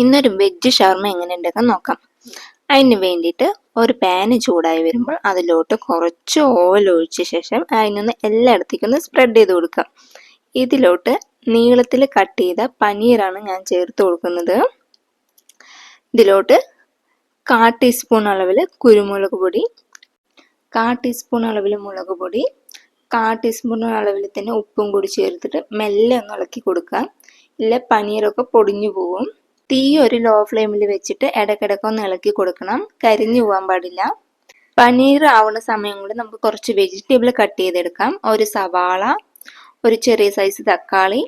ഇന്നൊരു വെജ് ഷവർമ എങ്ങനെ ഉണ്ടാക്കാൻ നോക്കാം. അതിന് വേണ്ടിയിട്ട് ഒരു പാന് ചൂടായി വരുമ്പോൾ അതിലോട്ട് കുറച്ച് ഓയിൽ ഒഴിച്ച ശേഷം അതിനൊന്ന് എല്ലായിടത്തേക്കൊന്ന് സ്പ്രെഡ് ചെയ്ത് കൊടുക്കാം. ഇതിലോട്ട് നീളത്തിൽ കട്ട് ചെയ്ത പനീറാണ് ഞാൻ ചേർത്ത് കൊടുക്കുന്നത്. ഇതിലോട്ട് 1/4 ടീസ്പൂൺ അളവിൽ കുരുമുളക് പൊടി, 1/4 ടീസ്പൂൺ അളവിൽ മുളക് പൊടി, 1/4 ടീസ്പൂൺ അളവിൽ തന്നെ ഉപ്പും കൂടി ചേർത്തിട്ട് മെല്ലെ ഒന്ന് ഇളക്കി കൊടുക്കാം. ഇല്ല പനീറൊക്കെ പൊടിഞ്ഞു പോകും. തീ ഒരു ലോ ഫ്ലെയിമിൽ വെച്ചിട്ട് ഇടയ്ക്കിടയ്ക്ക് ഒന്ന് ഇളക്കി കൊടുക്കണം, കരിഞ്ഞു പോകാൻ പാടില്ല. പനീർ ആവുന്ന സമയം കൊണ്ട് നമുക്ക് കുറച്ച് വെജിറ്റബിൾ കട്ട് ചെയ്തെടുക്കാം. ഒരു സവാള, ഒരു ചെറിയ സൈസ് തക്കാളി,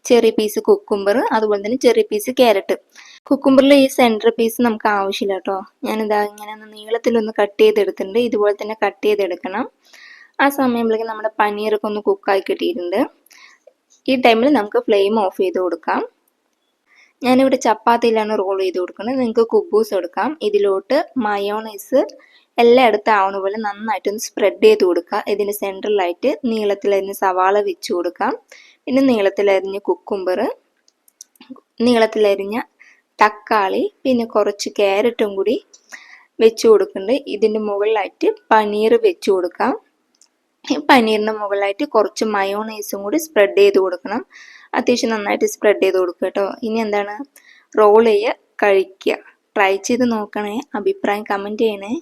ചെറിയ പീസ് കുക്കുംബർ, അതുപോലെ തന്നെ ചെറിയ പീസ് ക്യാരറ്റ്. കുക്കുംബറിൽ ഈ സെൻറ്റർ പീസ് നമുക്ക് ആവശ്യമില്ല കേട്ടോ. ഞാനിതാ ഇങ്ങനെ ഒന്ന് നീളത്തിലൊന്ന് കട്ട് ചെയ്തെടുത്തിട്ടുണ്ട്. ഇതുപോലെ തന്നെ കട്ട് ചെയ്തെടുക്കണം. ആ സമയത്തേക്ക് നമ്മുടെ പനീറൊക്കെ ഒന്ന് കുക്കായി കിട്ടിയിട്ടുണ്ട്. ഈ ടൈമിൽ നമുക്ക് ഫ്ലെയിം ഓഫ് ചെയ്ത് കൊടുക്കാം. ഞാനിവിടെ ചപ്പാത്തിയിലാണ് റോൾ ചെയ്ത് കൊടുക്കുന്നത്. നിങ്ങൾക്ക് കുബൂസ് എടുക്കാം. ഇതിലോട്ട് മയോണൈസ് എല്ലായിടത്തും ആവുന്ന പോലെ നന്നായിട്ടൊന്ന് സ്പ്രെഡ് ചെയ്ത് കൊടുക്കുക. ഇതിന് സെൻട്രലായിട്ട് നീളത്തിലരിഞ്ഞ് സവാള വെച്ച് കൊടുക്കാം. പിന്നെ നീളത്തിലരിഞ്ഞ് കുക്കുംബർ, നീളത്തിലരിഞ്ഞ തക്കാളി, പിന്നെ കുറച്ച് ക്യാരറ്റും കൂടി വെച്ച് കൊടുക്കുന്നുണ്ട്. ഇതിൻ്റെ മുകളിലായിട്ട് പനീർ വെച്ച് കൊടുക്കാം. പനീറിൻ്റെ മുകളിലായിട്ട് കുറച്ച് മയോണൈസും കൂടി സ്പ്രെഡ് ചെയ്ത് കൊടുക്കണം. അത്യാവശ്യം നന്നായിട്ട് സ്പ്രെഡ് ചെയ്ത് കൊടുക്കുക കേട്ടോ. ഇനി എന്താണ്, റോൾ ചെയ്യുക, കഴിക്കുക. ട്രൈ ചെയ്ത് നോക്കണേ, അഭിപ്രായം കമൻറ്റ് ചെയ്യണേ.